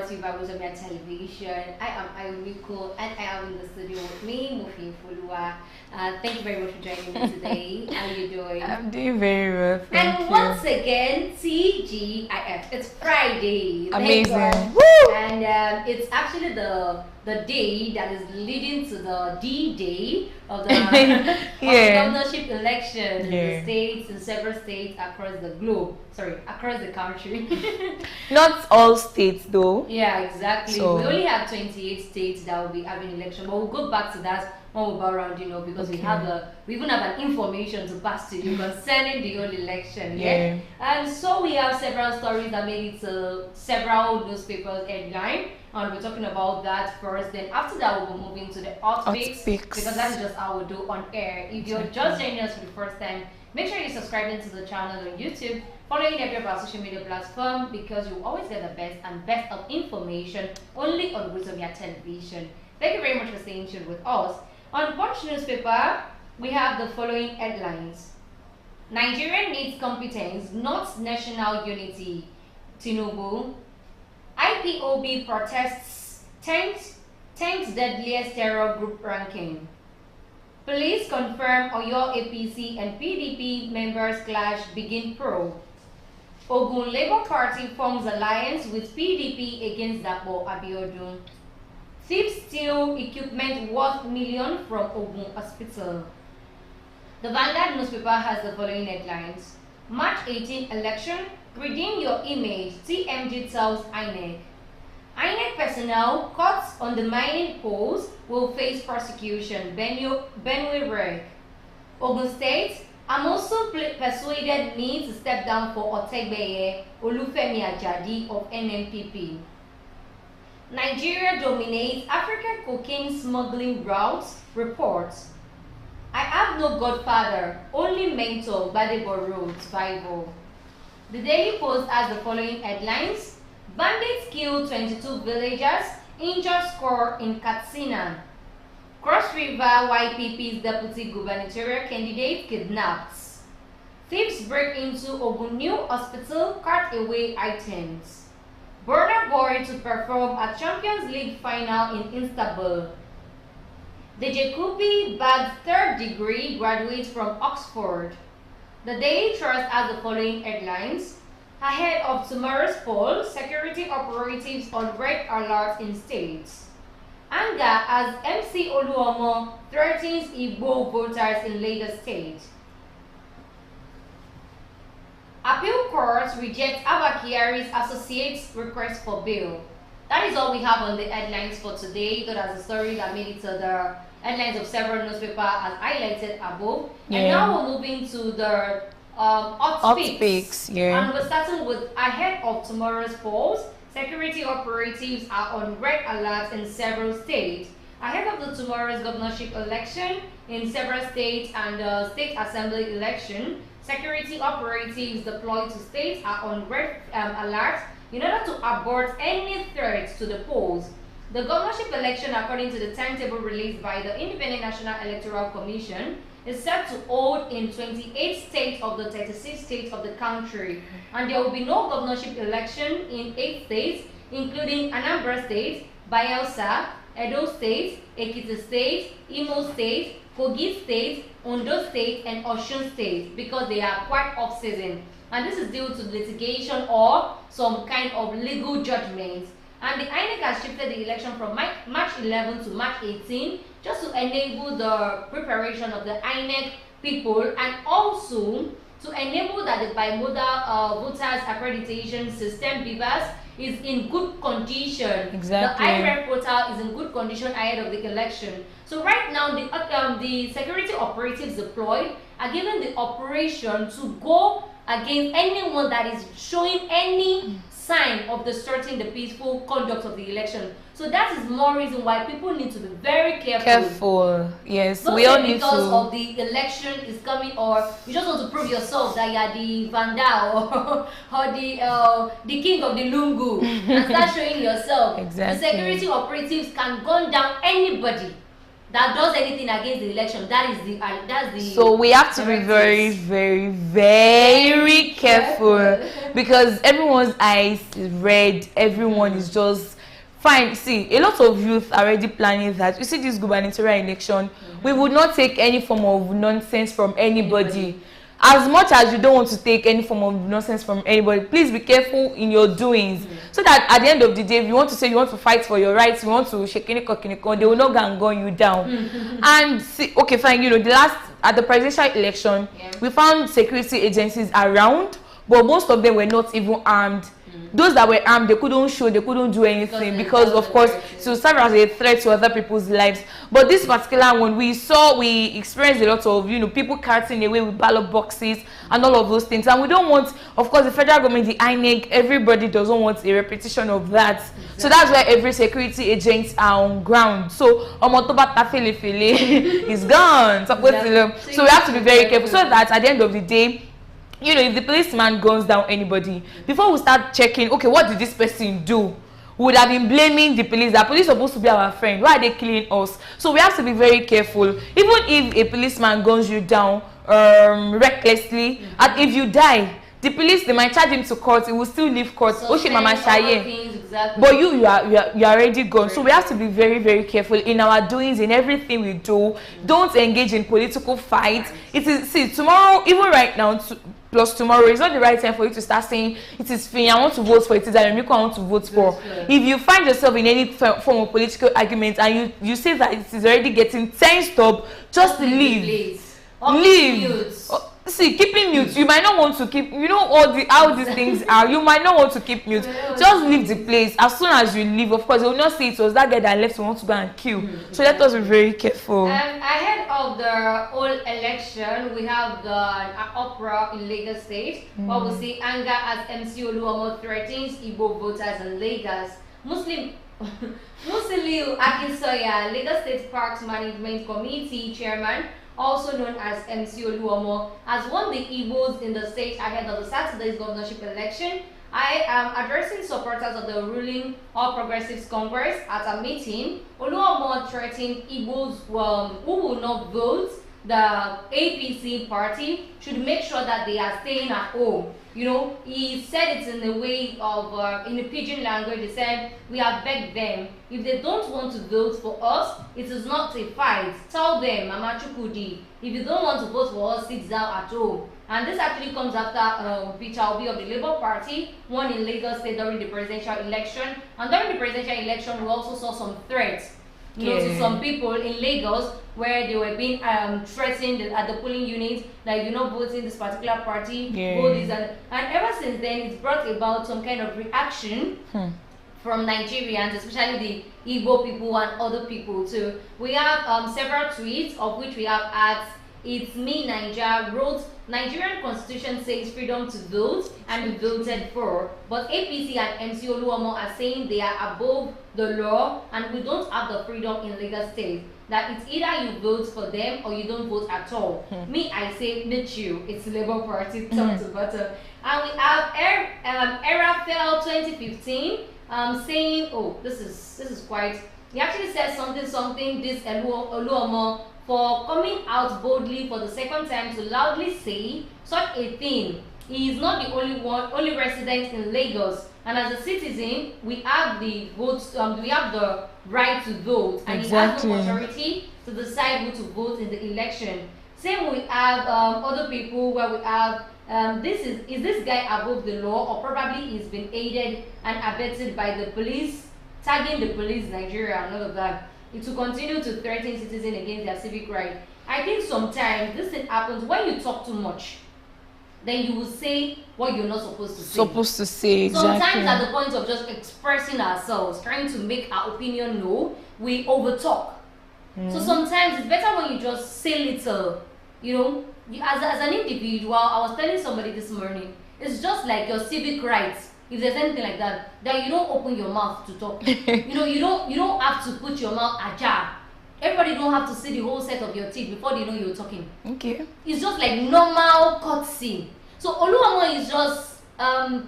brought to you by Ozomia Television. I am Ayumiko and I am in the studio with me, Mufi Fulua. Thank you very much for joining me today. How are you doing? I'm doing very well, thank you. And once again, TGIF. It's Friday. Amazing. Woo! And it's actually the day that is leading to the D-Day of the, of the governorship election in the states, in several states across the globe. Sorry, across the country. Not all states though. Yeah, exactly. So, we only have 28 states that will be having election, but we'll go back to that when we go around, because we even have an information to pass to you concerning the whole election. Yeah. And so we have several stories that made it to several newspapers headline. And we're talking about that first. Then after that, we'll be moving to the hot picks, because that's just how we do on air. If you're just joining us for the first time, make sure you're subscribing to the channel on YouTube, following every of our social media platform, because you always get the best of information only on Ozomia Television. Thank you very much for staying tuned with us. On Punch newspaper, we have the following headlines: Nigeria needs competence, not national unity. Tinubu. IPOB protests 10th deadliest terror group ranking. Police confirm Oyo APC and PDP members clash begin probe. Ogun Labour Party forms alliance with PDP against Dapo Abiodun. Thieves steal equipment worth million from Ogun Hospital. The Vanguard newspaper has the following headlines: March 18 election, redeem your image, TMG tells INEC. INEC personnel caught on the mining polls will face prosecution, Benue Reg. Ogun State, Amosun persuaded me to step down for Otegbeye, Olufemi Ajadi of NNPP. Nigeria dominates African cocaine smuggling routes, reports. I have no godfather, only mentor, Badebo Roads, Bible. The Daily Post has the following headlines: Bandits kill 22 villagers, injure score in Katsina. Cross River YPP's deputy gubernatorial candidate kidnapped. Thieves break into Ogun New Hospital, cart away items. Burna Boy to perform at Champions League final in Istanbul. The Jacobi bags third degree graduate from Oxford. The Daily Trust has the following headlines: Ahead of tomorrow's poll, security operatives on red alert in states. Anger as MC Oluomo threatens Igbo voters in Lagos State. Appeal court rejects Abba Kyari's associates' request for bail. That is all we have on the headlines for today. That is a story that made it to the headlines of several newspapers as highlighted above. And now we're moving to the hot picks. And we're starting with ahead of tomorrow's polls. Security operatives are on red alert in several states. Ahead of the tomorrow's governorship election in several states and the state assembly election, security operatives deployed to states are on red alert in order to abort any threats to the polls. The governorship election, according to the timetable released by the Independent National Electoral Commission, is set to hold in 28 states of the 36 states of the country. And there will be no governorship election in 8 states, including Anambra State, Bayelsa, Edo State, Ekiti State, Imo State, Kogi State, Ondo State, and Osun State, because they are quite off-season. And this is due to litigation or some kind of legal judgment. And the INEC has shifted the election from March 11 to March 18 just to enable the preparation of the INEC people, and also to enable that the bimodal voters accreditation system, BVAS, is in good condition. Exactly. The IREF portal is in good condition ahead of the election. So right now, the security operatives deployed are given the operation to go against anyone that is showing any sign of distorting the peaceful conduct of the election. So that is more reason why people need to be very careful. Yes, Don't we all need to. Because of the election is coming, or you just want to prove yourself that you are the Vanda or the king of the Lungu and start showing yourself. Exactly. The security operatives can gun down anybody that does anything against the election. That's the. So we have to be very, very, very careful because everyone's eyes is red. Everyone is just fine. See, a lot of youth are already planning that. You see, this gubernatorial election, we would not take any form of nonsense from anybody. As much as you don't want to take any form of nonsense from anybody, please be careful in your doings, so that at the end of the day, if you want to say you want to fight for your rights, you want to shake any they will not go and gun you down. And see, okay, fine, you know, at the presidential election, we found security agencies around, but most of them were not even armed. Those that were armed, they couldn't show, they couldn't do anything, because of course to serve as a threat to other people's lives. But this particular one, we experienced a lot of, you know, people carting away with ballot boxes and all of those things. And we don't want, of course, the federal government, the INEC, everybody doesn't want a repetition of that. Exactly. So that's why every security agents are on ground. So is gone. Exactly. So we have to be very careful, so that at the end of the day, you know, if the policeman guns down anybody, before we start checking, okay, what did this person do, we would have been blaming the police. The police are supposed to be our friend. Why are they killing us? So we have to be very careful. Even if a policeman guns you down recklessly, and if you die, the police, they might charge him to court. It will still leave court. Exactly. But you are already gone. So we have to be very, very careful in our doings, in everything we do. Don't engage in political fights. It is, see, tomorrow, even right now, plus tomorrow, is not the right time for you to start saying it is Finn, I want to vote for it, I want to vote for. If you find yourself in any form of political argument and you say that it is already getting tensed up, just leave. Leave. See, keeping mute, you might not want to keep, you know, how these things are, you might not want to keep mute. Just leave the place. As soon as you leave, of course, they will not say it was that guy that left who wants to go and kill. So let us be very careful. Ahead of the whole election, we have the opera in Lagos State, where we see anger as MC Oluomo threatens Igbo voters in Lagos. Musiliu Akinsoya, Lagos State Parks Management Committee Chairman, also known as MC Oluomo, has won the Igbos in the state ahead of the Saturday's governorship election. I am addressing supporters of the ruling All Progressives Congress at a meeting. Oluomo threatened Igbos who will not vote the APC party should make sure that they are staying at home. You know, he said it in a way of, in a pidgin language. He said, we have begged them, if they don't want to vote for us, it is not a fight. Tell them, Mama Chukudi, if you don't want to vote for us, sit down at home. And this actually comes after Peter Obi of the Labour Party won in Lagos State during the presidential election. And during the presidential election, we also saw some threats, you know, to some people in Lagos, where they were being threatened at the polling unit, like, you're not voting this particular party, vote this, and ever since then, it's brought about some kind of reaction from Nigerians, especially the Igbo people and other people too. We have several tweets, of which we have at It's Me Niger wrote, Nigerian constitution says freedom to vote and be voted for, but APC and MC Oluomo are saying they are above the law and we don't have the freedom in Lagos State. That it's either you vote for them or you don't vote at all. Me, I say, not you. It's Labour Party, top to bottom. And we have Erafel 2015 saying, oh, this is quite. He actually says something. This Oluomo for coming out boldly for the second time to loudly say such a thing. He is not the only resident in Lagos, and as a citizen, we have the votes. We have the right to vote, and he has no authority to decide who to vote in the election. Same, we have other people where we have is this guy above the law, or probably he's been aided and abetted by the police, tagging the police, Nigeria, and all of that. It will continue to threaten citizens against their civic right. I think sometimes this thing happens when you talk too much. Then you will say what you're not supposed to say. Exactly. Sometimes at the point of just expressing ourselves, trying to make our opinion known, we overtalk. So sometimes it's better when you just say little. You know, as an individual, I was telling somebody this morning, it's just like your civic rights. If there's anything like that you don't open your mouth to talk. You know, you don't have to put your mouth ajar. Everybody don't have to see the whole set of your teeth before they know you're talking. Okay. It's just like normal courtesy. So Oluomo is just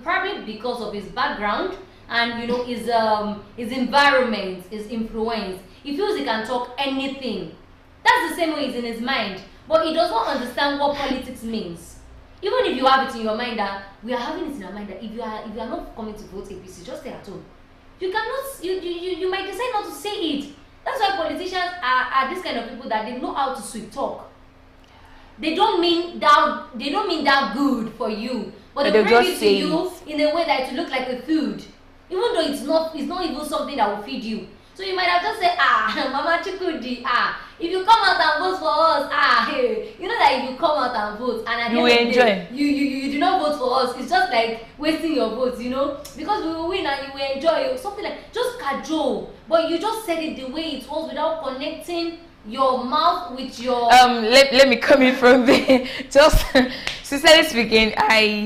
probably because of his background and, you know, his environment, his influence. He feels he can talk anything. That's the same way he's in his mind. But he does not understand what politics means. Even if you have it in your mind that we are having it in our mind that if you are not coming to vote APC, just stay at home. you cannot, you might decide not to say it. That's why politicians are this kind of people that they know how to sweet talk. They don't mean that good for you, but they bring it to you in a way that it will look like a food, even though it's not even something that will feed you. So you might have just said, Mama Chukudi, if you come out and vote for us, hey, you know that if you come out and vote and at the end of the day, you do not vote for us, it's just like wasting your votes, you know, because we will win and you will enjoy something like just cajole, but you just said it the way it was without connecting your mouth with your let me come in from there. Just sincerely speaking,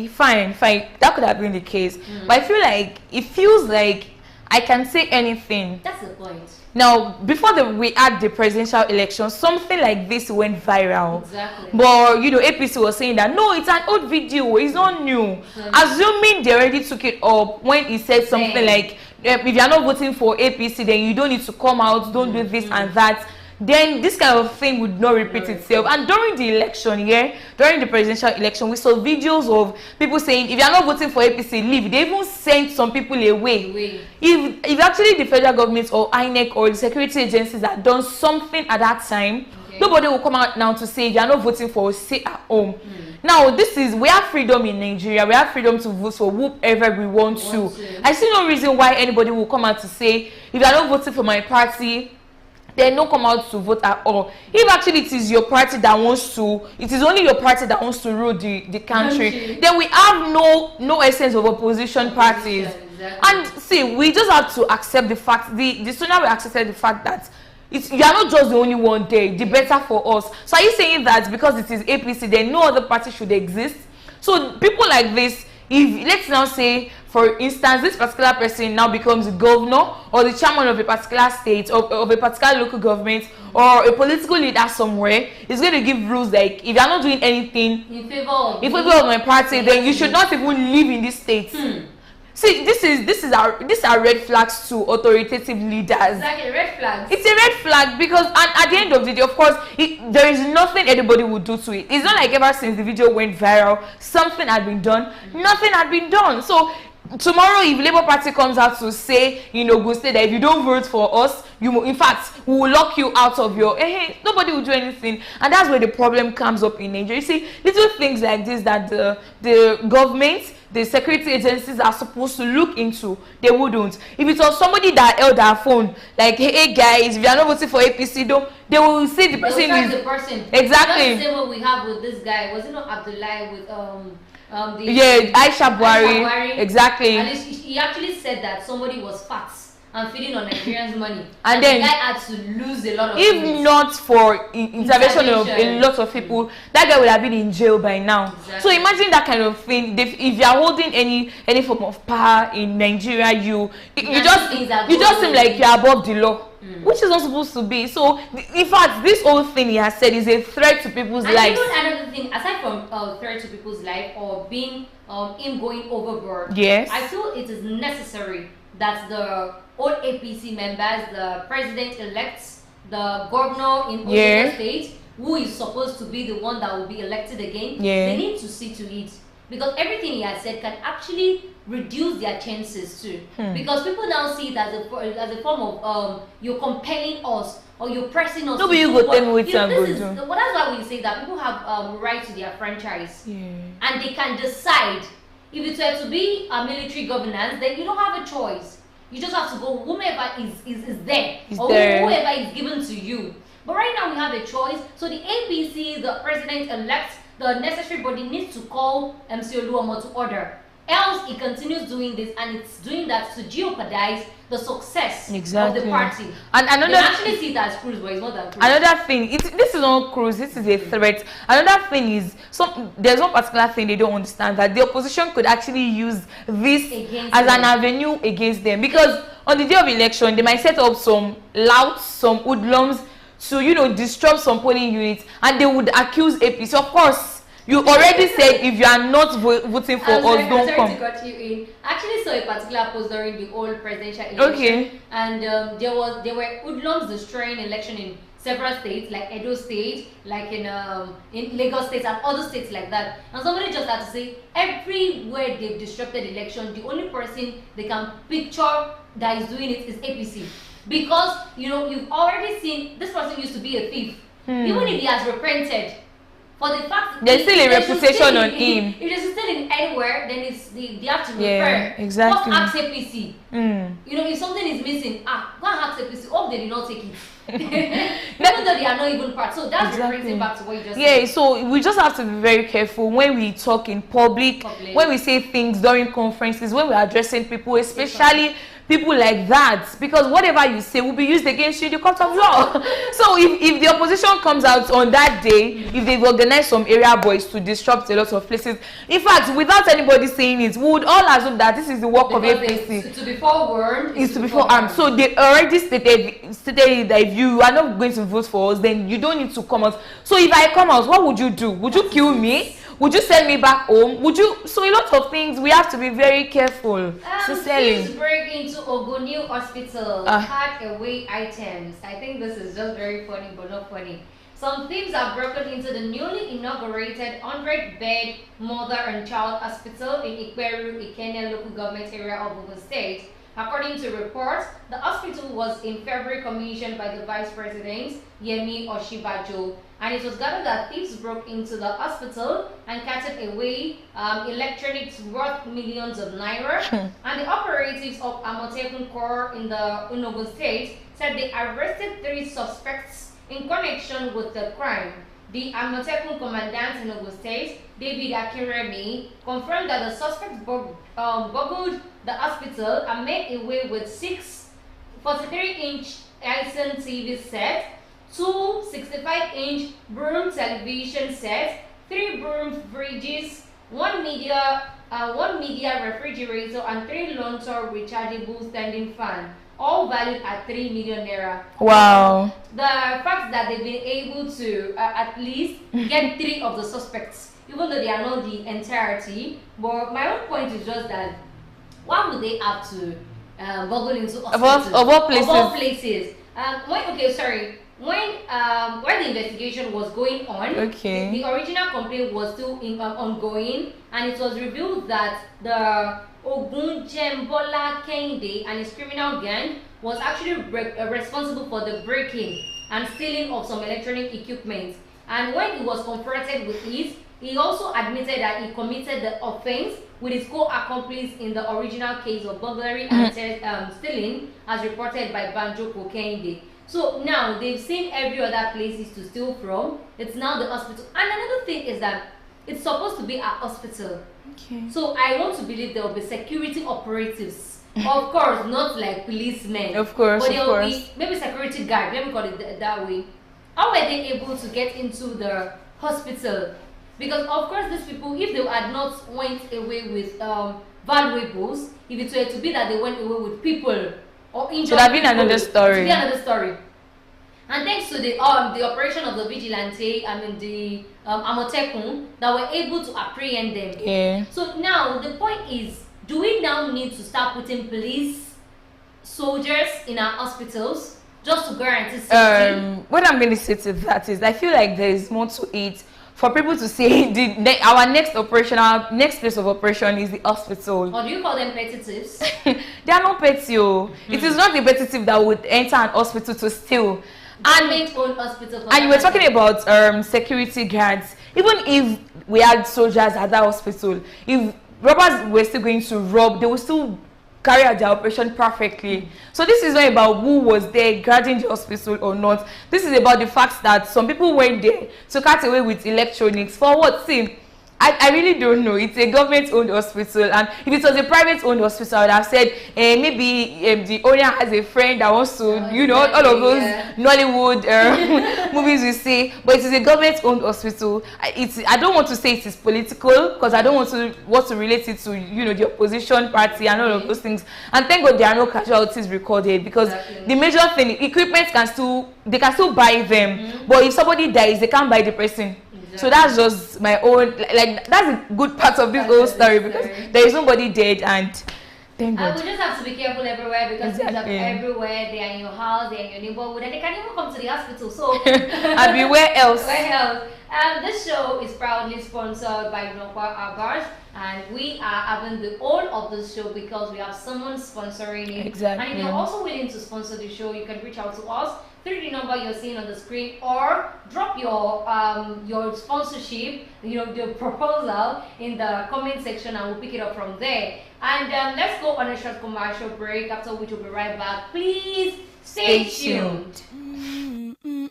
fine that could have been the case, but I feel like it feels like I can say anything. That's the point. Now, before we had the presidential election, something like this went viral. Exactly. But APC was saying that no, it's an old video, it's not new. Assuming they already took it up when he said something like, if you're not voting for APC, then you don't need to come out, don't do this and that. Then this kind of thing would not repeat itself. And during the election, during the presidential election, we saw videos of people saying, if you are not voting for APC, leave. They even sent some people away. If actually the federal government or INEC or the security agencies had done something at that time, nobody will come out now to say, if you are not voting for us, stay at home. Now, we have freedom in Nigeria. We have freedom to vote for whoever we want to. I see no reason why anybody will come out to say, if you are not voting for my party, then don't come out to vote at all. If actually it is your party that wants to, it is only your party that wants to rule the country, then we have no essence of opposition parties. Exactly. And see, we just have to accept the fact, the sooner we accept the fact that you are not just the only one there, the better for us. So are you saying that because it is APC, then no other party should exist? So people like this, if let's now say, for instance, this particular person now becomes the governor or the chairman of a particular state of a particular local government or a political leader somewhere, is going to give rules like, if you are not doing anything in favor of my party, then you should not even live in this state. See, these are red flags to authoritative leaders. Exactly, red flags. It's a red flag because at the end of the day, of course, there is nothing anybody would do to it. It's not like ever since the video went viral, something had been done. Nothing had been done. So tomorrow, if Labour Party comes out to say, go say that if you don't vote for us, in fact, we will lock you out of your, nobody will do anything. And that's where the problem comes up in Nigeria. You see, little things like this that the government, the security agencies are supposed to look into, they wouldn't. If it was somebody that held their phone, like, hey guys, if you are not voting for APC, they will say the person is the person. Exactly. That's the same what we have with this guy. Was it not Abdullah with Aisha Buhari. Exactly. And he actually said that somebody was fat and feeding on Nigerians' money, and then the guy had to lose a lot of if not for intervention of a lot of people, that guy would have been in jail by now. Exactly. So imagine that kind of thing. If you are holding any form of power in Nigeria, you just seem like you are above the law, which is not supposed to be. So in fact, this whole thing he has said is a threat to people's lives. And another thing, aside from threat to people's life or being him going overboard, yes, I feel it is necessary that the all APC members, the president-elects, the governor in Ogun State, who is supposed to be the one that will be elected again, they need to see to it. Because everything he has said can actually reduce their chances too. Because people now see it as a form of you're compelling us or you're pressing us. No, but you go tell me what that's why we say that people have right to their franchise. And they can decide. If it were to be a military governance, then you don't have a choice. You just have to go whomever is there, whoever is given to you. But right now we have a choice. So the APC, the president-elect, the necessary body needs to call MC Oluomo to order. Else he continues doing this, and it's doing that to jeopardize the success of the party. And another, they actually see it as cruise, but it's not that cruise. Another thing, this is not cruise, this is a threat. Another thing is, there's one particular thing they don't understand, that the opposition could actually use this as an avenue against them. Because on the day of election, they might set up some louts, some hoodlums to, disrupt some polling units, and they would accuse APC. Of course, you already said if you are not voting for us, don't come. To cut you in. I actually saw a particular post during the old presidential election. And there were hoodlums destroying election in several states, like Edo State, like in Lagos State and other states like that. And somebody just had to say, everywhere they've disrupted election, the only person they can picture that is doing it is APC. Because, you know, you've already seen this person used to be a thief. Even if he has repented, for the fact there's still a reputation on him. If it's still in anywhere, then they have to refer. Yeah, exactly. Just ask APC. You know, if something is missing, go and ask APC. Hope they did not take it. Even though they are not even part. So that's referencing back to what you just said. So we just have to be very careful when we talk in public, when we say things during conferences, when we're addressing people, especially people like that, because whatever you say will be used against you in the court of law. So if the opposition comes out on that day, if they've organized some area boys to disrupt a lot of places, in fact, without anybody saying it, we would all assume that this is the work because of APC. To be forewarned is to be forearmed. So they already stated that if you are not going to vote for us, then you don't need to come out. So if I come out, what would you do? Would you kill me? Would you send me back home? Would you? So a lot of things we have to be very careful. Please break into Ogun New Hospital. Pack away items. I think this is just very funny, but not funny. Some thieves have broken into the newly inaugurated 100-bed mother and child hospital in Ikweru, Ikenya local government area of Ogun State. According to reports, the hospital was in February commissioned by the Vice President, Yemi Oshibajo, and it was gathered that thieves broke into the hospital and carted away electronics worth millions of naira. And the operatives of Amotekun Corps in Ogun State said they arrested 3 suspects in connection with the crime. The Amotekun commandant in Ogun State, David Akinremi, confirmed that the suspects burgled the hospital and made away with 6 43-inch Dyson TV sets, 2 65-inch Broom television sets, 3 Broom fridges, 1 media refrigerator, and 3 Lontor rechargeable standing fan, all valued at 3 million naira. Wow. The fact that they've been able to at least get 3 of the suspects, even though they are not the entirety. But my own point is just that why would they have to burgle into hospitals? Of all places. Of all places. When the investigation was going on, the original complaint was still ongoing, and it was revealed that the Ogun Jembola Kende and his criminal gang was actually responsible for the breaking and stealing of some electronic equipment. And when he was confronted with this, he also admitted that he committed the offense with his co-accomplice in the original case of burglary and stealing, as reported by Banjo Kokende. So now they've seen every other places to steal from. It's now the hospital. And another thing is that it's supposed to be a hospital. So I want to believe there will be security operatives. Of course, not like policemen. Of course, but there will be maybe security guard. Let me call it that way. How were they able to get into the hospital? Because of course these people, if they had not went away with valuables, if it were to be that they went away with people or injured, should have been another story. Should be another story. And thanks to the operation of the vigilante, the Amotekun, that were able to apprehend them. Yeah. So now the point is, do we now need to start putting police soldiers in our hospitals just to guarantee safety? What I'm going to say to that is, I feel like there is more to it. For people to say our next place of operation is the hospital. Or do you call them petty thieves? They are not petty. It is not the petty thief that would enter an hospital to steal. Government-owned hospital. And you were talking about security guards. Even if we had soldiers at that hospital, if robbers were still going to rob, they would still carry out their operation perfectly. So this is not about who was there guarding the hospital or not. This is about the fact that some people went there to cut away with electronics. For what? See, I really don't know. It's a government-owned hospital, and if it was a private-owned hospital, I would have said maybe the owner has a friend that wants to, all of those Nollywood movies we see. But it is a government-owned hospital. I don't want to say it is political, because I don't want to relate it to the opposition party and all of those things. And thank God there are no casualties recorded, because the major thing, equipment can still buy them, but if somebody dies, they can't buy the person. So that's just my own, that's a good part of this whole story, because there is nobody dead and Thank God. We just have to be careful everywhere because things are everywhere. They are in your house, they are in your neighborhood, and they can even come to the hospital. So, I'll be where else? Where else? This show is proudly sponsored by Nokwa Abbas, and we are having the whole of the show because we have someone sponsoring it. Exactly. And if you're also willing to sponsor the show, you can reach out to us through the number you're seeing on the screen, or drop your sponsorship, the proposal in the comment section, and we'll pick it up from there. And let's go on a short commercial break, after which we'll be right back. Please stay tuned.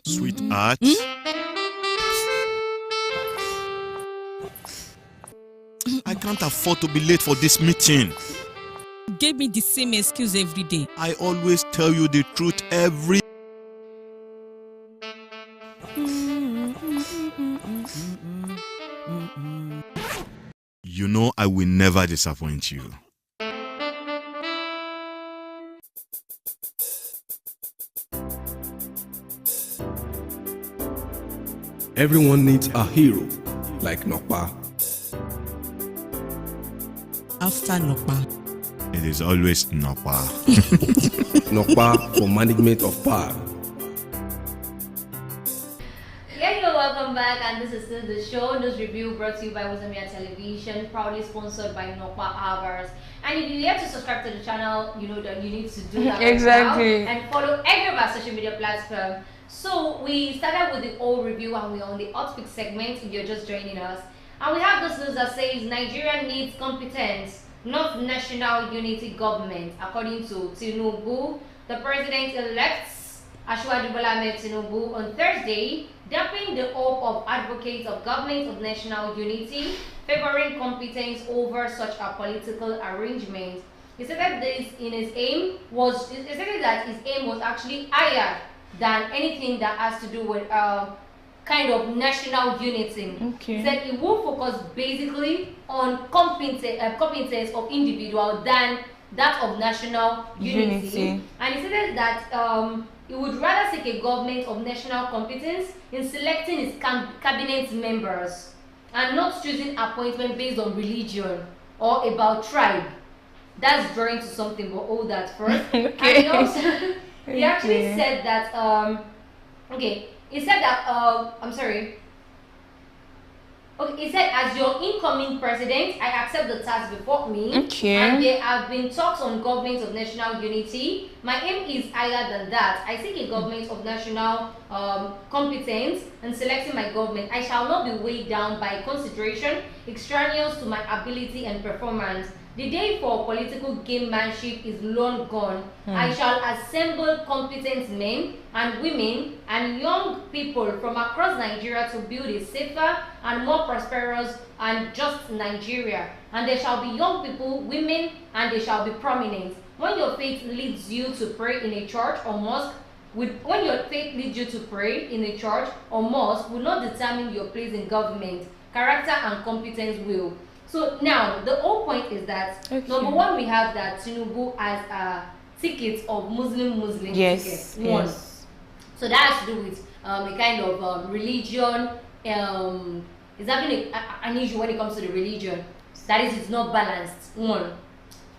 Sweetheart. I can't afford to be late for this meeting. Give me the same excuse every day. I always tell you the truth every. You know I will never disappoint you. Everyone needs a hero like Nokpa. After Nokpa, It is always Napa. Nokpa for management of power. Welcome back, and this is still the show News Review, brought to you by Wazamia Television, proudly sponsored by Nokwa Hours. And if you have to subscribe to the channel, you know that you need to do that exactly. right now, and follow every of our social media platform. So we started with the old review, and we're on the hot pick segment if you're just joining us. And we have this news that says Nigeria needs competence, not national unity government, according to Tinubu. The president-elect Asiwaju Bola Ahmed Tinubu on Thursday, dapping the hope of advocates of government of national unity, favoring competence over such a political arrangement. He said that that his aim was actually higher than anything that has to do with kind of national unity. Okay. He said it will focus basically on competence of individual than that of national unity. And he said that he would rather seek a government of national competence in selecting his cabinet members and not choosing appointment based on religion or about tribe. That's drawing to something, but hold that first. Okay. And he also he actually said that he said that he said, as your incoming president, I accept the task before me. Okay. And there have been talks on government of national unity. My aim is higher than that. I seek a government of national competence in selecting my government. I shall not be weighed down by consideration extraneous to my ability and performance. The day for political gamemanship is long gone. I shall assemble competent men and women and young people from across Nigeria to build a safer and more prosperous and just Nigeria. And there shall be young people, women, and they shall be prominent. When your faith leads you to pray in a church or mosque, will not determine your place in government. Character and competence will. So now the whole point is that number one, we have that Tinubu has a ticket of Muslim yes, ticket. One. Yes. So that has to do with a kind of religion. Is having an issue when it comes to the religion. That is, it's not balanced. One.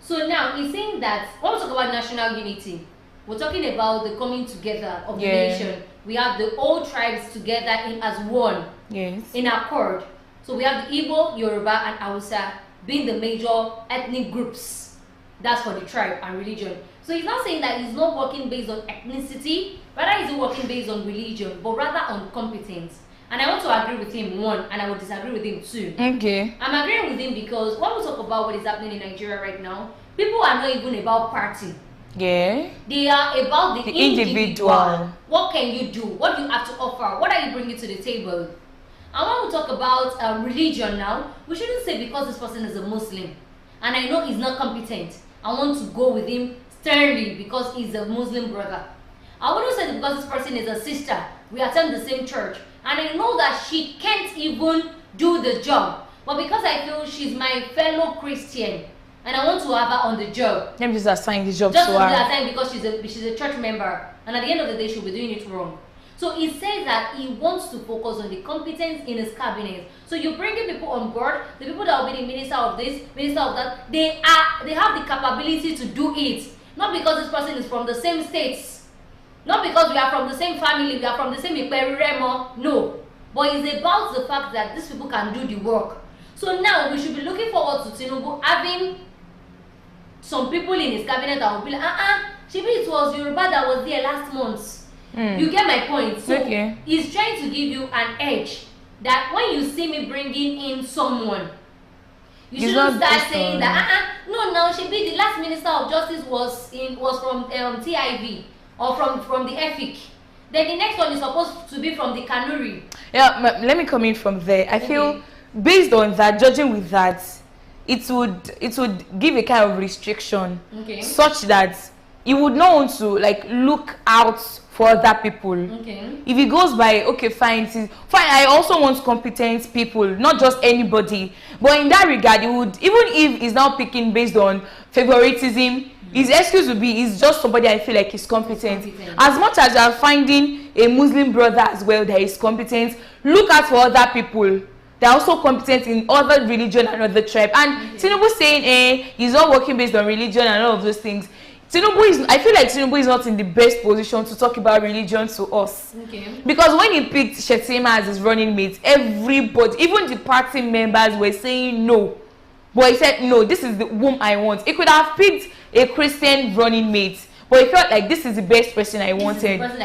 So now he's saying that when we talk about national unity, we're talking about the coming together of the nation. We have the old tribes together as one. Yes. In accord. So we have the Igbo, Yoruba, and Hausa being the major ethnic groups. That's for the tribe and religion. So he's not saying that he's not working based on ethnicity, rather he's working based on religion, but rather on competence. And I want to agree with him, one, and I will disagree with him, two. Okay. I'm agreeing with him because when we talk about what is happening in Nigeria right now, people are not even about party. Yeah. They are about the individual. What can you do? What do you have to offer? What are you bringing to the table? And when we talk about religion now, we shouldn't say because this person is a Muslim and I know he's not competent, I want to go with him sternly because he's a Muslim brother. I wouldn't say because this person is a sister, we attend the same church, and I know that she can't even do the job. But because I feel she's my fellow Christian and I want to have her on the job. Let me just assign the job just to her. Just assign because she's a church member, and at the end of the day she'll be doing it wrong. So he says that he wants to focus on the competence in his cabinet. So you bring in people on board, the people that will be the minister of this, minister of that, they have the capability to do it. Not because this person is from the same states, not because we are from the same family, we are from the same Remo. No. But it's about the fact that these people can do the work. So now we should be looking forward to Tinubu having some people in his cabinet that will be like, Shibi, it was Yoruba that was there last month. You get my point. So he's trying to give you an edge that when you see me bringing in someone, you shouldn't start saying that no, Shibi, the last minister of justice was from TIV or from the EFIC. Then the next one is supposed to be from the Kanuri. Yeah, let me come in from there. I feel based on that, judging with that, it would give a kind of restriction such that he would not want to like look out for other people. If it goes by, okay, fine, I also want competent people, not just anybody. But in that regard, it would, even if he's now picking based on favoritism, his excuse would be, he's just somebody I feel like is competent. As much as you are finding a Muslim brother as well that is competent, look out for other people. They're also competent in other religion and other tribe. And Tinubu saying, he's not working based on religion and all of those things. I feel like Tinubu is not in the best position to talk about religion to us. Because when he picked Shettima as his running mate, everybody, even the party members were saying no. But he said, no, this is the whom I want. He could have picked a Christian running mate, but he felt like this is the best person I wanted. This is the person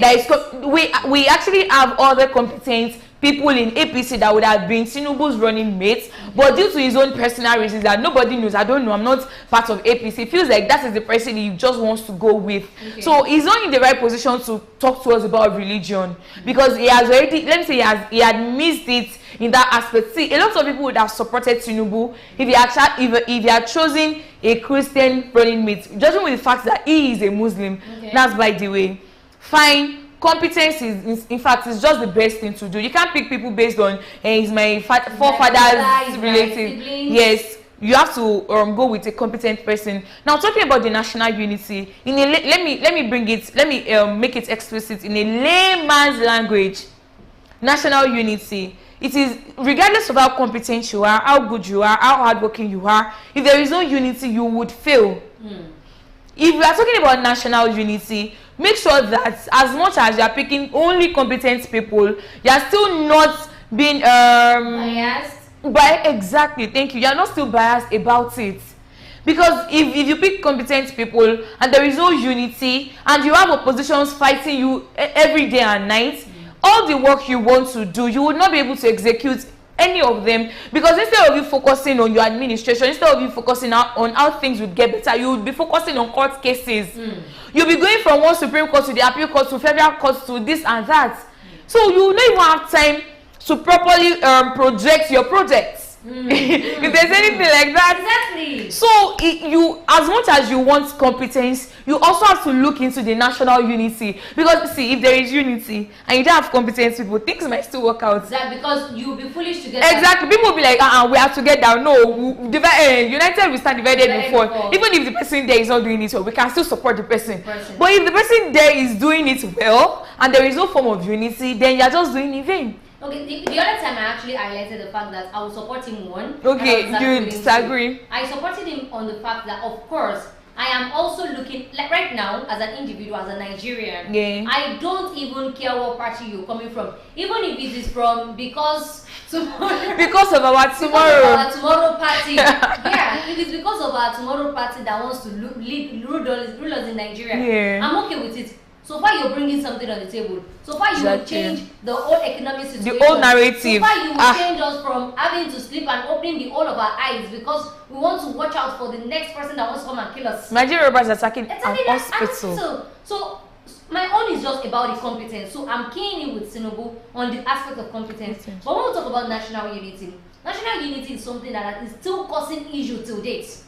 that is competent. We actually have other competent people in APC that would have been Tinubu's running mates, but due to his own personal reasons that nobody knows, I don't know, I'm not part of APC, it feels like that is the person he just wants to go with. So he's not in the right position to talk to us about religion, because he has already, let me say, he had missed it in that aspect. See, a lot of people would have supported Tinubu if he had chosen a Christian running mate, judging with the fact that he is a Muslim. That's by the way. Fine. Competence is in fact, is just the best thing to do. You can't pick people based on he's my forefather's relative. Yes, you have to go with a competent person. Now, talking about the national unity, let me make it explicit in a layman's language. National unity, it is regardless of how competent you are, how good you are, how hardworking you are. If there is no unity, you would fail. If we are talking about national unity, make sure that as much as you are picking only competent people, you are still not being biased. Exactly, thank you. You are not still biased about it. Because if you pick competent people and there is no unity and you have oppositions fighting you every day and night, all the work you want to do, you would not be able to execute any of them, because instead of you focusing on your administration, instead of you focusing on how things would get better, you would be focusing on court cases. You'll be going from one Supreme Court to the Appeal Court to Federal Court to this and that. So you will not even have time to properly project your projects. If there's anything like that. Exactly. So you, as much as you want competence, you also have to look into the national unity, because see, if there is unity and you don't have competent people, things might still work out. Exactly, because you'll be foolish together. Exactly. People will be like, we are together. No, united we stand divided before. Even if the person there is not doing it well, we can still support the person. But if the person there is doing it well and there is no form of unity, then you are just doing it in vain. Okay, the other time I actually highlighted the fact that I was supporting one. Okay, you disagree. I supported him on the fact that, of course, I am also looking, like right now, as an individual, as a Nigerian, I don't even care what party you're coming from. Even if it is from, because tomorrow. Because of our tomorrow. Because of our tomorrow party. Yeah, if it's because of our tomorrow party that wants to rule us in Nigeria, I'm okay with it. So far you're bringing something on the table. So far you will change the whole economic situation. The whole narrative. So far you will change us from having to sleep and opening the whole of our eyes because we want to watch out for the next person that wants to come and kill us. Nigerian robbers attacking an hospital. So my own is just about the competence. So I'm keying in with Tinubu on the aspect of competence. But when we talk about national unity is something that is still causing issue till date.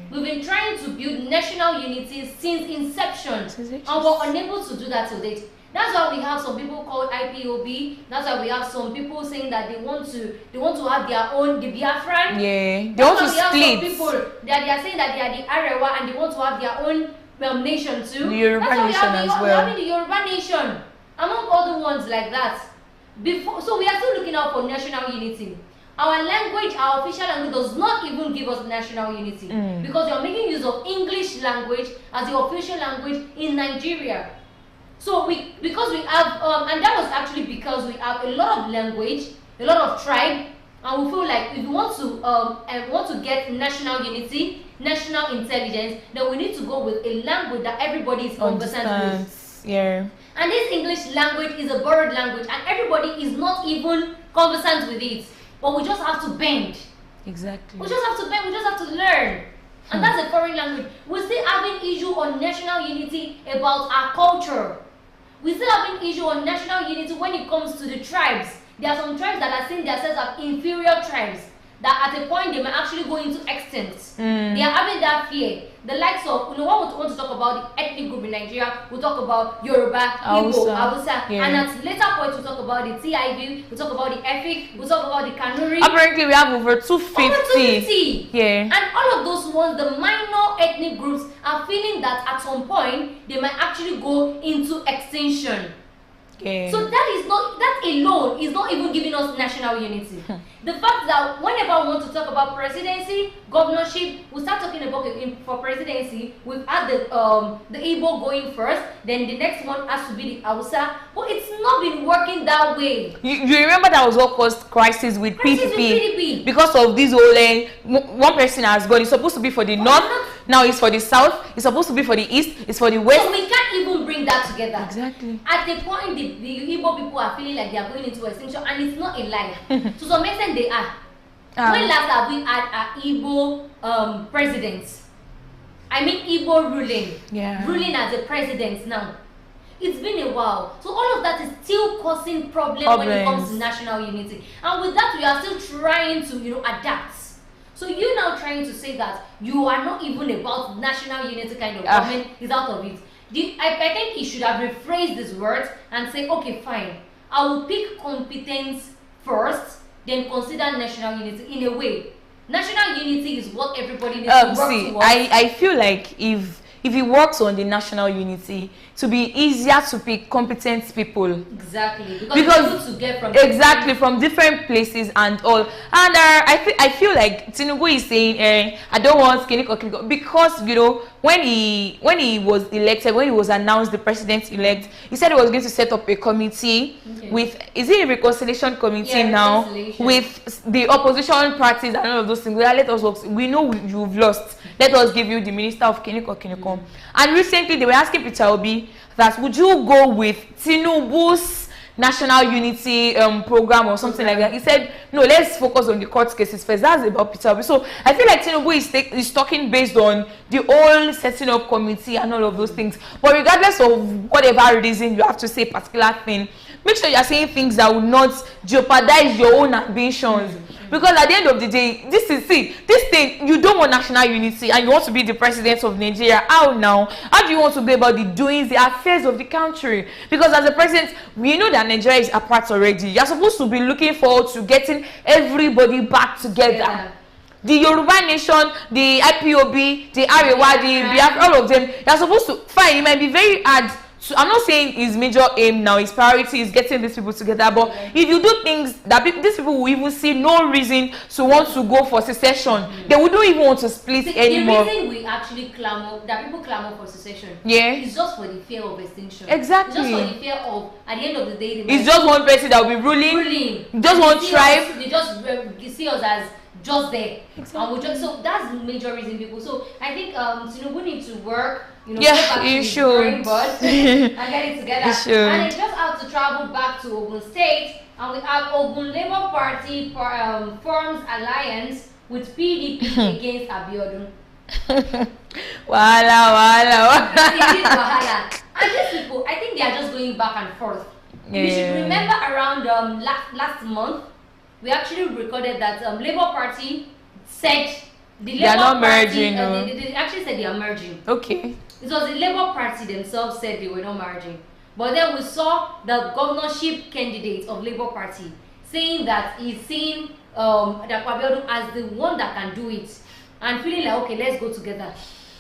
We've been trying to build national unity since inception, and we're unable to do that to date. That's why we have some people called IPOB. That's why we have some people saying that they want to have their own, the Biafran. Yeah, they want to split. Some people that they are saying that they are the Arewa and they want to have their own nation too. The Yoruba nation as well. We're having the Yoruba nation. among other ones like that. So we are still looking out for national unity. Our language, our official language, does not even give us national unity because you're making use of English language as the official language in Nigeria. So because we have, and that was actually because we have a lot of language, a lot of tribe, and we feel like if we want to get national unity, national intelligence, then we need to go with a language that everybody is conversant with. Yeah. And this English language is a borrowed language, and everybody is not even conversant with it. But we just have to bend. Exactly. We just have to bend. We just have to learn. And that's a foreign language. We're still having issue on national unity about our culture. We're still having issue on national unity when it comes to the tribes. There are some tribes that are seeing themselves as inferior tribes, that at a point they might actually go into extinct. They are having that fear. The likes of, when we want to talk about the ethnic group in Nigeria, we'll talk about Yoruba, Igbo, Hausa, and at later point we'll talk about the TIV, we'll talk about the Efik, we'll talk about the Kanuri. Apparently we have over 250. Over 250! Yeah. And all of those ones, the minor ethnic groups, are feeling that at some point they might actually go into extinction. Yeah. So that alone is not even giving us national unity. The fact that whenever we want to talk about presidency, governorship, we start talking about for presidency, we've had the Igbo going first, then the next one has to be the Hausa, but it's not been working that way. You remember that was what caused crisis with PDP because of this whole one person has gone. It's supposed to be for the north, now it's for the south. It's supposed to be for the east, it's for the west. So we can't even bring that together. Exactly. At the point, the Igbo people are feeling like they are going into extinction, and it's not a lie. To some extent, they are. When last have we had an Igbo president? I mean Igbo ruling as a president now. It's been a while. So all of that is still causing problems when it comes to national unity. And with that, we are still trying to, adapt. So you now trying to say that you are not even about national unity kind of government is out of it. I think he should have rephrased this word and say, okay, fine, I will pick competence first, then consider national unity. In a way, national unity is what everybody needs to work towards. I feel like if it works on the national unity, to be easier to pick competent people. Exactly, because to get from different places and all. And I feel like Tinubu is saying, I don't want Kiniko, because when he was elected, when he was announced the president-elect, he said he was going to set up a committee with, is it a reconciliation committee now, with the opposition parties and all of those things. Let us work. We know you've lost. Let us give you the minister of Kiniko. And recently they were asking Peter Obi that would you go with Tinubu's national unity program or something like that. He said, no, let's focus on the court cases first. That's about Peter Obi. So I feel like Tinubu is talking based on the whole setting up committee and all of those things. But regardless of whatever reason you have to say a particular thing, make sure you are saying things that will not jeopardize your own ambitions. Because at the end of the day, this thing, you don't want national unity and you want to be the president of Nigeria. How now? How do you want to be about the doings, the affairs of the country? Because as a president, we know that Nigeria is apart already. You're supposed to be looking forward to getting everybody back together. Yeah. The Yoruba nation, the IPOB, the Arewa, the Biafra, all of them, you're supposed to, fine, it might be very hard. So I'm not saying his major aim now, his priority is getting these people together, but if you do things that these people will even see no reason to want to go for secession, they wouldn't even want to split anymore. The reason we actually that people clamor for secession, is just for the fear of extinction. Exactly. It's just for the fear of, at the end of the day, it's just one person that will be ruling. Just one tribe. They just see us as just there. Exactly. So that's the major reason people. So I think Tinubu needs to work. You should. And get it together. You should. And I just have to travel back to Ogun State, and we have Ogun Labour Party forms alliance with PDP against Abiodun. Wahala. And these people, I think they are just going back and forth. Yeah. You should remember around last month, we actually recorded that Labour Party said they are not merging. They actually said they are merging. Okay. It was the Labour Party themselves said they were not merging. But then we saw the governorship candidate of Labour Party saying that he's seeing Abiodun as the one that can do it. And feeling like, okay, let's go together.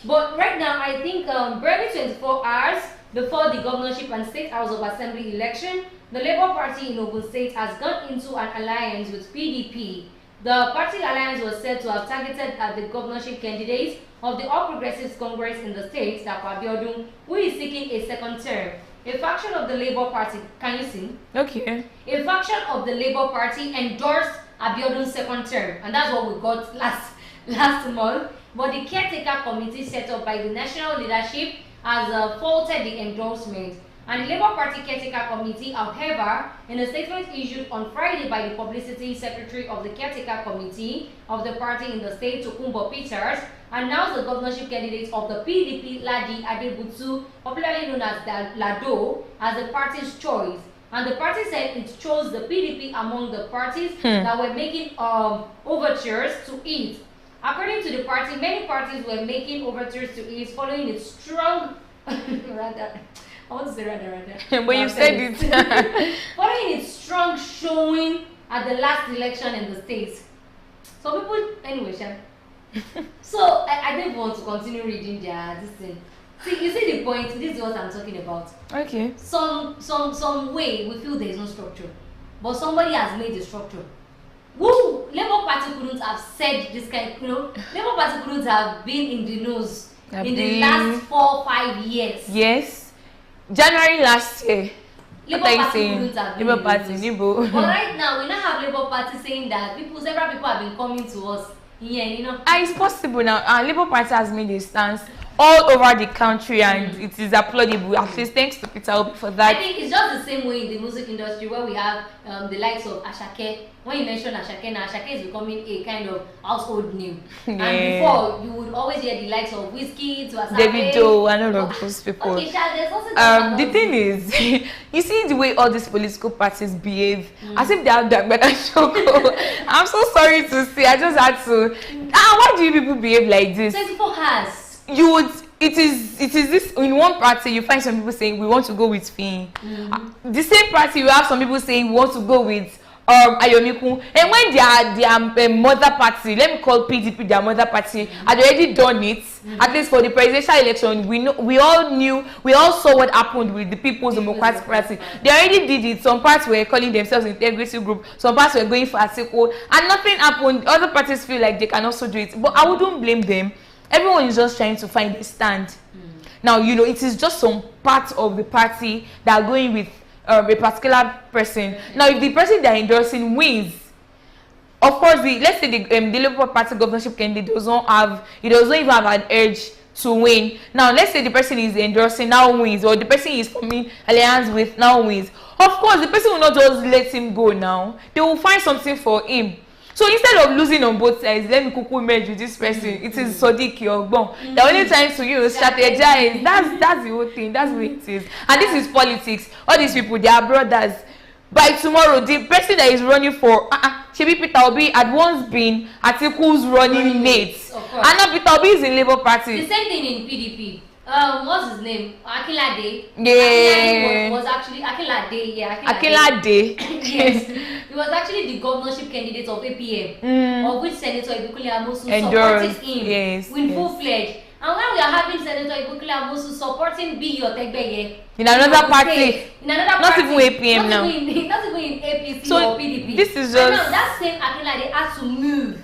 But right now, I think barely 24 hours, before the governorship and state house of assembly election, the Labour Party in Ogun State has gone into an alliance with PDP. The party alliance was said to have targeted at the governorship candidates of the All Progressives Congress in the state, Dapo Abiodun, who is seeking a second term. A faction of the Labour Party, can you see? Okay. A faction of the Labour Party endorsed Abiodun's second term, and that's what we got last month. But the caretaker committee set up by the national leadership has faulted the endorsement. And the Labour Party caretaker committee, however, in a statement issued on Friday by the publicity secretary of the caretaker committee of the party in the state, Tokunbo Peters, announced the governorship candidate of the PDP, Ladi Adebutu, popularly known as Lado, as the party's choice. And the party said it chose the PDP among the parties that were making overtures to it. According to the party, many parties were making overtures to it following its strong I want to say rather. But you said it. Following its strong showing at the last election in the States. So people, anyway, so I don't want to continue reading this thing. See, you see the point, this is what I'm talking about. Okay. Some way we feel there is no structure. But somebody has made the structure. Woo! Labour Party couldn't have said this kind, Labour Party couldn't have been in the news in the last 4-5 years. Yes. January last year. Labour Party couldn't have been Labour in Party, the news. Nibo. But right now, we now have Labour Party saying that several people have been coming to us. Yeah, It's possible now. Labour Party has made a stance all over the country, and it is applaudable. At least thanks to Peter Obi for that. I think it's just the same way in the music industry where we have the likes of Ashake. When you mention Ashake now, Ashake is becoming a kind of household name. Yeah. And before, you would always hear the likes of Whiskey to Asabe. Davido and all of those people. Okay, there's also the thing is, you see the way all these political parties behave, as if they have that better show. I'm so sorry to say, I just had to. Why do you people behave like this? 24 hours. You would. It is this in one party you find some people saying we want to go with Fin. The same party you have some people saying we want to go with Ayomiku. And when their mother party, let me call PDP their mother party, had already done it. At least for the presidential election, we all saw what happened with the People's Democratic Party. They already did it. Some parts were calling themselves integrity group, some parts were going for a sequel, and nothing happened. Other parties feel like they can also do it, but I wouldn't blame them. Everyone is just trying to find a stand. Now, it is just some part of the party that are going with a particular person. Now, if the person they are endorsing wins, of course, let's say the Labour Party governorship candidate doesn't even have an urge to win. Now, let's say the person is endorsing now wins, or the person is forming alliance with now wins. Of course, the person will not just let him go now. They will find something for him. So instead of losing on both sides, let me kuku merge with this person. It is Sodiq or Ogun. The only time to strategize. That's the whole thing. That's what it is. And this is politics. All these people, they are brothers. By tomorrow, the person that is running for Shebi Peter Obi had once been Atiku's running mate. And now Peter Obi is in Labour Party. The same thing in PDP. What's his name? Akinlade. Yeah. Was actually Akinlade. Yeah, Akinlade. Yes. He was actually the governorship candidate of APM, of which Senator Ibukule Amosu supported him with full-fledged. And when we are having Senator Ibukule Amosu supporting B. Yotegbeye in another party, not even APM now, not even in APC so or PDP. This is just now that same Akinlade had to move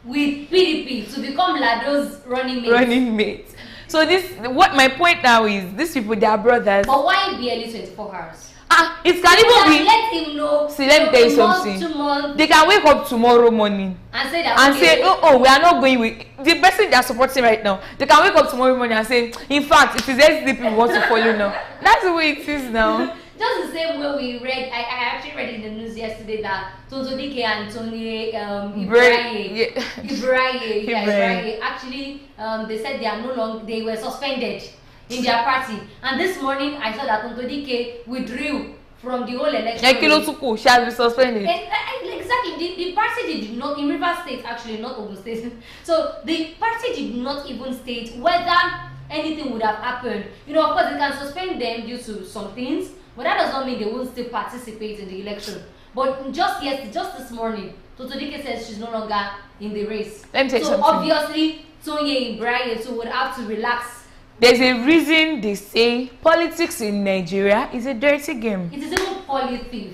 with PDP to become Lado's running mate. So what my point now is, these people, they are brothers. But why barely 24 hours? It can even be. Let him know. See, let me tell you something. They can wake up tomorrow morning and say that. Oh, we are not going with the person they are supporting right now. They can wake up tomorrow morning and say, in fact, it is SDP we want to follow now. That's the way it is now. Just the same way we read, I actually read in the news yesterday that Tonto Dike and Tony Ibrahim, actually, they said they were suspended in their party. And this morning, I saw that Tonto Dike withdrew from the whole election. She has been suspended. Exactly. The party did not, in Rivers State, actually, not Ogun State. So the party did not even state whether anything would have happened. Of course, they can suspend them due to some things. But that does not mean they won't still participate in the election. But just this morning, Tonto Dike says she's no longer in the race. Let me tell you something. Obviously, Tony Ibrahim would have to relax there's a reason they say politics in Nigeria is a dirty game. It is even polythief.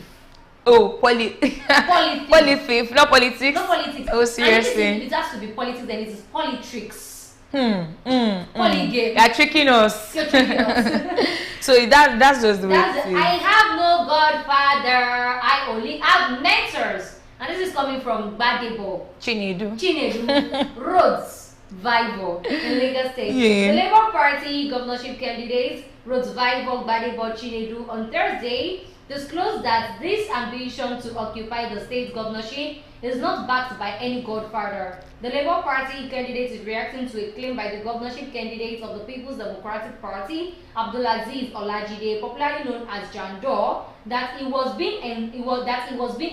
Oh, polythief, not politics. Not politics. Oh, seriously. And if it has to be politics, then it is politricks. Polygame. You're tricking us. You're tricking us. So that's just the way it is. I have no godfather. I only have mentors. And this is coming from Dapo. Chinedu. Rhodes Vivo in Lagos State. Yeah. The Labour Party governorship candidates Rhodes Vivo, Dapo, Chinedu on Thursday disclosed that this ambition to occupy the state governorship is not backed by any godfather. The Labour Party candidate is reacting to a claim by the governorship candidate of the People's Democratic Party, Abdulaziz Olajide, popularly known as Jandor, that he was being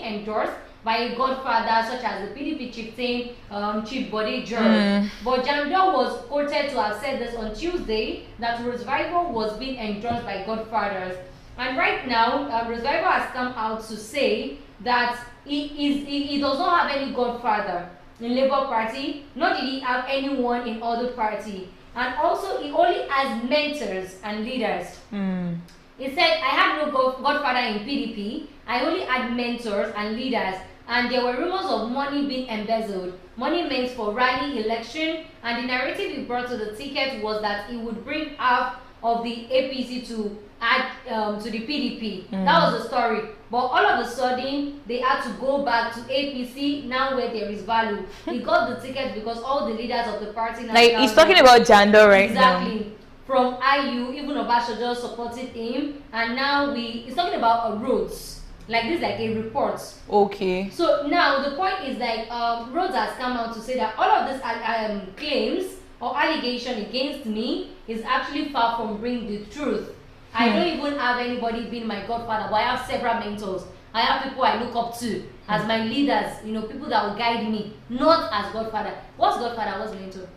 endorsed by a godfather such as the PDP chieftain, Chief Bode George. But Jandor was quoted to have said this on Tuesday that Rosvival was being endorsed by godfathers. And right now, Rosvival has come out to say that he does not have any godfather in Labour Party, nor did he have anyone in other party. And also, he only has mentors and leaders. He said, I have no godfather in PDP, I only had mentors and leaders. And there were rumors of money being embezzled, money meant for rally election, and the narrative he brought to the ticket was that he would bring half of the APC to add to the PDP. That was the story. But all of a sudden, they had to go back to APC now where there is value. He got the ticket because all the leaders of the party now. Like, he's talking about Jandor right now. Exactly. From IU, even Obasanjo supported him, and now he's talking about a Rhodes. Like this, like a report. Okay. So now the point is like Rhodes has come out to say that all of these claims or allegation against me is actually far from bringing the truth. I don't even have anybody being my godfather, but I have several mentors. I have people I look up to as my leaders, you know, people that will guide me, not as godfather. What's godfather? What's mentor?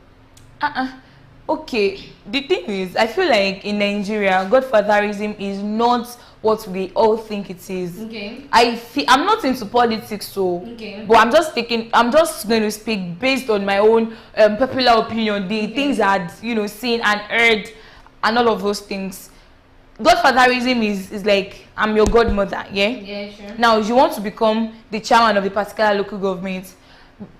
Okay, the thing is, I feel like in Nigeria, godfatherism is not what we all think it is. Okay. I'm not into politics, so but I'm just going to speak based on my own popular opinion, the things I'd seen and heard and all of those things. Godfatherism is like, I'm your godmother, yeah? Yeah, sure. Now you want to become the chairman of the particular local government.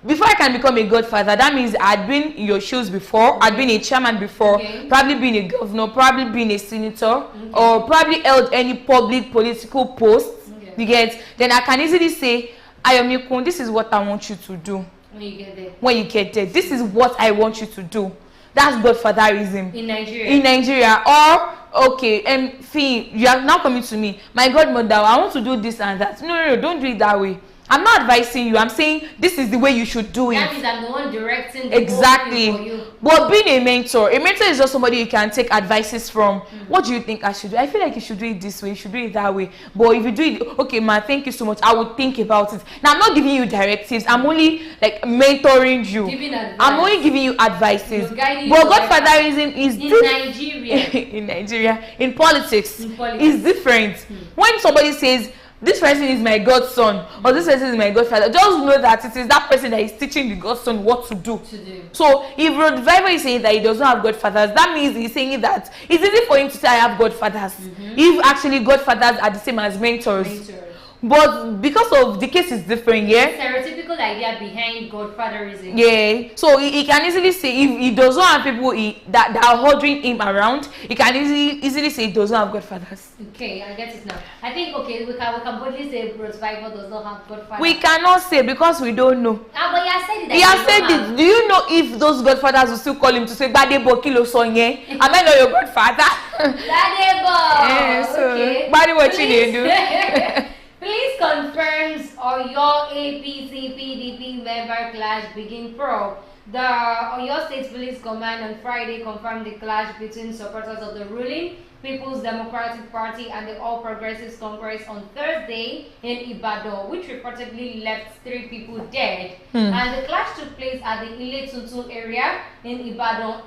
Before I can become a godfather, that means I'd been in your shoes before, I'd been a chairman before, probably been a governor, probably been a senator, or probably held any public political post. You get? Then I can easily say, Ayomikun, this is what I want you to do. When you get there. When you get there, this is what I want you to do. That's godfatherism. In Nigeria. In Nigeria. Or, okay, Fee, you are now coming to me, my godmother, I want to do this and that. No, don't do it that way. I'm not advising you. I'm saying this is the way you should do it. That means I'm the one directing the exactly. whole thing for you. But being a mentor is just somebody you can take advices from. What do you think I should do? I feel like you should do it this way, you should do it that way. But if you do it, okay, man, thank you so much, I would think about it. Now, I'm not giving you directives. I'm only like mentoring you. Giving advice. I'm only giving you advices. But godfatherism is in Nigeria. in Nigeria, in politics, is different. When somebody says, this person is my godson, or this person is my godfather, just know that it is that person that is teaching the godson what to do. So if Rodviver is saying that he does not have godfathers, that means he's saying that it's easy for him to say I have godfathers. If actually godfathers are the same as mentors. But because of the case is different, yeah. Stereotypical idea behind godfatherism. Yeah. So he can easily say if he does not have people that are ordering him around, he can easily say he does not have godfathers. Okay, I get it now. I think we can boldly say Bruce Bible does not have godfathers. We cannot say because we don't know. But he has said it. He has said it. Do you know if those godfathers will still call him to say Badebo Kilo Sonye? Am I not your godfather? Badebo. Yeah, so okay. Badebo Chinedu. Police confirms Oyo APC PDP member clash begin probe. The Oyo State Police Command on Friday confirmed the clash between supporters of the ruling People's Democratic Party and the All Progressives Congress on Thursday in Ibadan, which reportedly left 3 people dead. And the clash took place at the Ile Tuntun area in Ibadan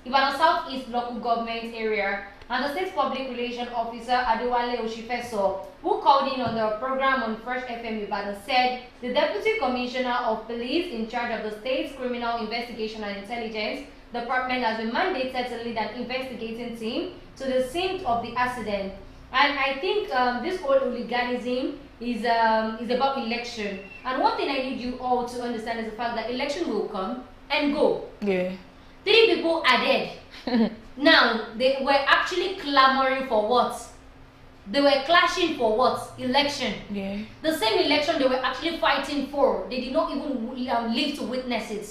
Southeast local government area. And the State Public Relations Officer Adewale Oshifeso, who called in on the program on Fresh FM Ibadan, said the Deputy Commissioner of Police in charge of the state's criminal investigation and intelligence department has been mandated to lead an investigating team to the scene of the accident. And I think this whole hooliganism is about election. And one thing I need you all to understand is the fact that election will come and go. Yeah. 3 people are dead. Now, they were actually clamoring for what? They were clashing for what? Election. Yeah. The same election they were actually fighting for. They did not even live to witness it.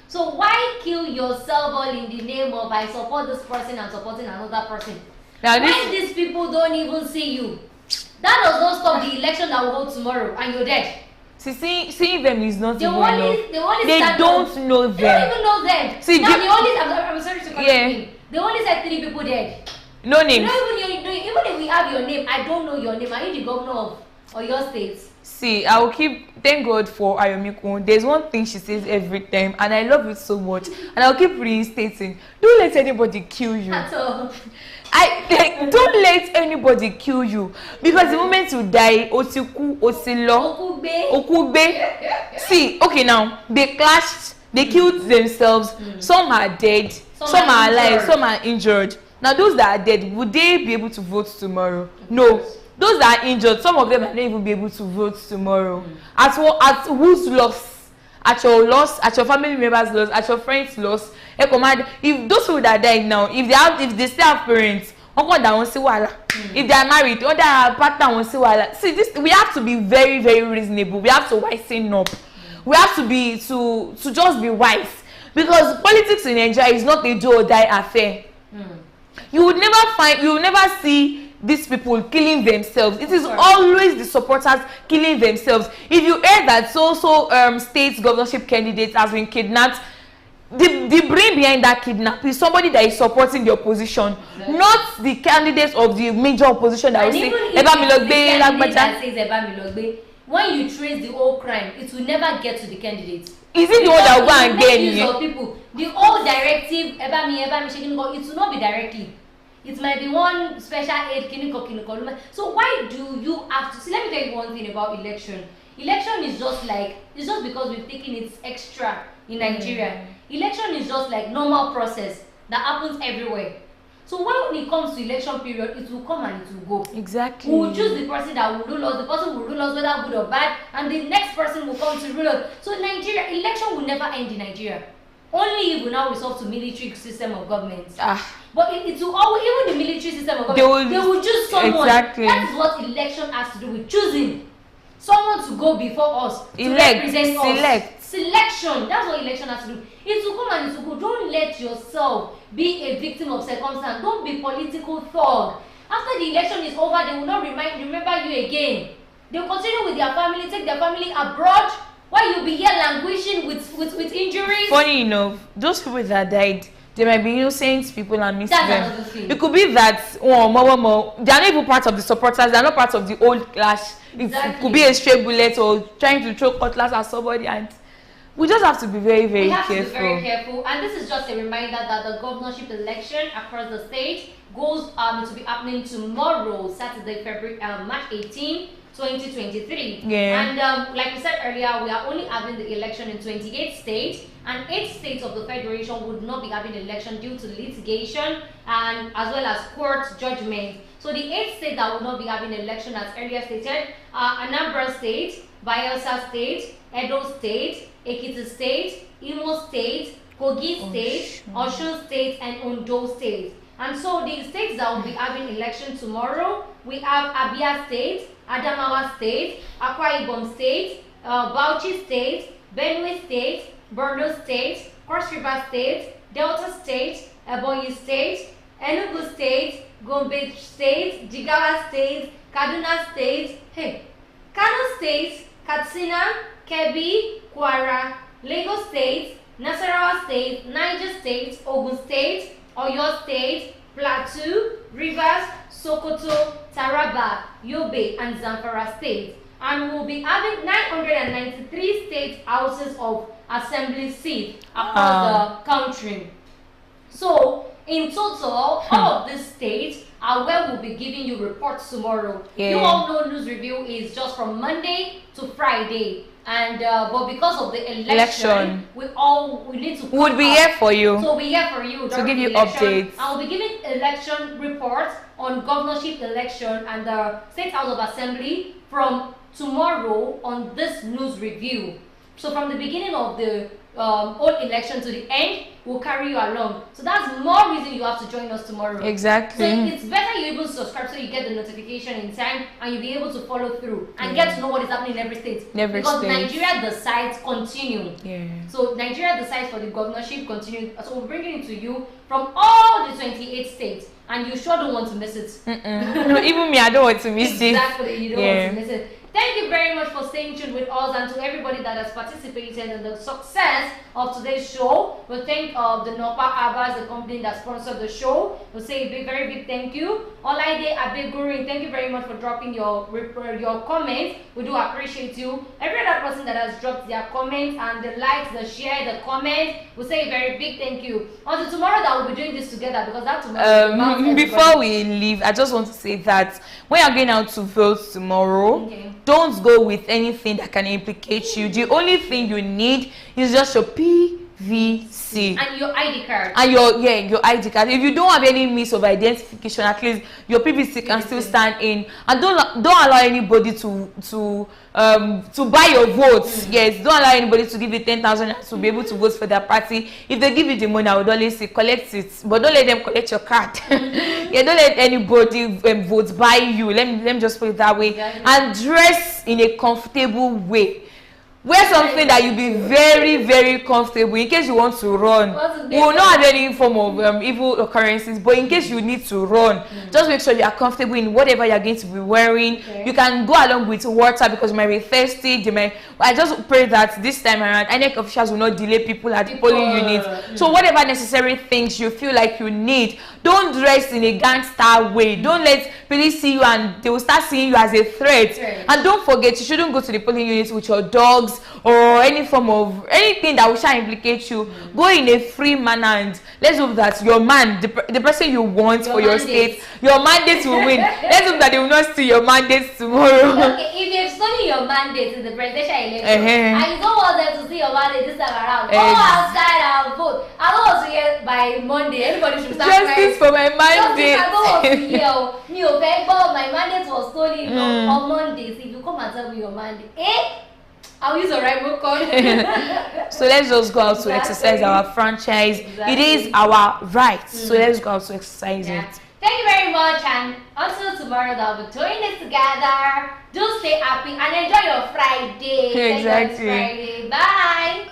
So why kill yourself all in the name of I support this person and supporting another person? Now When these people don't even see you, that does not stop the election that will hold tomorrow and you're dead. Seeing them is not They even only they don't know them. They don't even know them. See, now they only I'm sorry to cut yeah. you. They only said 3 people dead. No names. Even if we have your name, I don't know your name. Are you the governor of your state? See, I will thank God for Ayomiko. There's one thing she says every time, and I love it so much. And I'll keep reinstating. Don't let anybody kill you. At all. Don't let anybody kill you. Because the moment you die, Otiku, Osilo, Okube. See, okay now, they clashed, they killed themselves. Some are dead, some are alive, some are injured. Now those that are dead, would they be able to vote tomorrow? No. Those that are injured, some of them are not even be able to vote tomorrow. At whose loss? At your loss, at your family members' loss, at your friends' loss. If those people that died now, if they still have parents, if they are married, or their partner see this, we have to be very, very reasonable. We have to wisen up. We have to just be wise, because politics in Nigeria is not a do or die affair. You will never see these people killing themselves. It is always the supporters killing themselves. If you hear that state governorship candidate has been kidnapped, the brain behind that kidnap is somebody that is supporting the opposition, not the candidates of the major opposition that will say when you trace the whole crime, it will never get to the candidates. Is it the one that will go and get you? People, the whole directive, it will not be directly. It might be one special aid, kiniko. So why do you have to see? Let me tell you one thing about election. Election is it's just because we've taken it extra in Nigeria. Election is just like normal process that happens everywhere. So when it comes to election period, it will come and it will go. Exactly. We will choose the person that will rule us, the person will rule us whether good or bad, and the next person will come to rule us. So in Nigeria, election will never end in Nigeria. Only if we now resort to military system of government. But it will always, even the military system of government, they will choose someone. Exactly. That is what election has to do with choosing someone to go before us, to represent us. Selection. That's what election has to do. It will come and it will go. Don't let yourself be a victim of circumstance. Don't be political thug. After the election is over, they will not remember you again. They will continue with their family, take their family abroad, while you'll be here languishing with injuries. Funny enough, those people that died, they might be innocent people and miss That's them. another thing. It could be that they are not even part of the supporters, they are not part of the old clash. Exactly. It could be a stray bullet or trying to throw cutlass at somebody, and we just have to be very, very careful. We have to be very careful. And this is just a reminder that the governorship election across the state goes to be happening tomorrow, Saturday, March 18, 2023. Yeah. And like we said earlier, we are only having the election in 28 states, and 8 states of the federation would not be having the election due to litigation and as well as court judgment. So the 8 states that will not be having the election, as earlier stated, are Anambra State, Bayelsa State, Edo State, Ekiti State, Imo State, Kogi State, Osun State, and Ondo State. And so the states that will be having election tomorrow, we have Abia State, Adamawa State, Akwa Ibom State, Bauchi State, Benue State, Borno State, Cross River State, Delta State, Ebonyi State, Enugu State, Gombe State, Jigawa State, Kaduna State, Kano State, Katsina, Kebbi, Kwara, Lagos State, Nasarawa State, Niger State, Ogun State, Oyo State, Plateau, Rivers, Sokoto, Taraba, Yobe, and Zamfara State. And we'll be having 993 state houses of assembly seats across the country. So, in total, all of these states where we'll be giving you reports tomorrow. Yeah. You all know news review is just from Monday to Friday. And but because of the election. we need to would be here for you. So we'll be here for you to give you election. updates. I will be giving election reports on governorship election and the State House of Assembly from tomorrow on this news review. So from the beginning of the whole election to the end, we'll carry you along. So that's more reason you have to join us tomorrow. Exactly. So it's better you even subscribe so you get the notification in time and you'll be able to follow through and get to know what is happening in every state. Because Nigeria decides continue. Yeah. So Nigeria decides for the governorship continue. So we're bringing it to you from all the 28 states. And you sure don't want to miss it. No, even me, I don't want to miss it. Exactly, you don't want to miss it. Thank you very much for staying tuned with us and to everybody that has participated in the success of today's show. We thank the Nopa Abbas, the company that sponsored the show. We'll say a big, very big thank you. Olaide Abiodun, thank you very much for dropping your comments. We do appreciate you. Every other person that has dropped their comments and the likes, the share, the comments, we'll say a very big thank you. Until tomorrow that we'll be doing this together because that tomorrow before we leave, I just want to say that when you're going out to vote tomorrow, don't go with anything that can implicate you. The only thing you need is just your PVC and your ID card. And your ID card. If you don't have any means of identification, at least your PVC can still stand in. And don't allow anybody to buy your votes. Yes, don't allow anybody to give you 10,000 to be able to vote for their party. If they give you the money, I would always say collect it, but don't let them collect your card. Yeah, don't let anybody vote by you. Let me just put it that way. And dress in a comfortable way. Wear something that you'll be very, very comfortable in case you want to run. We will not have any form of evil occurrences, but in case you need to run, just make sure you are comfortable in whatever you're going to be wearing. You can go along with water because you might be thirsty. I just pray that this time around, INEC officials will not delay people at the polling units. So whatever necessary things you feel like you need, don't dress in a gangster way. Don't let police see you and they will start seeing you as a threat. And don't forget, you shouldn't go to the polling units with your dogs or any form of anything that will shall implicate you. Go in a free manner and let's hope that your man, the person you want for your state, your mandate will win. Let's hope that they will not steal your mandate tomorrow. Okay, if you've stolen your mandate in the presidential election and you don't want them to see your mandate this time around, go outside and vote. I don't want to hear by Monday. Everybody should start justice for my mandate. Justice, I don't want to hear my mandate was stolen on Mondays. If you come and tell me your mandate, I'll use a rival code. So let's just go out to exercise our franchise. It is our right. So let's go out to exercise it. Thank you very much, and until tomorrow that we'll be doing this together. Do stay happy and enjoy your Friday. Exactly. Friday. Bye.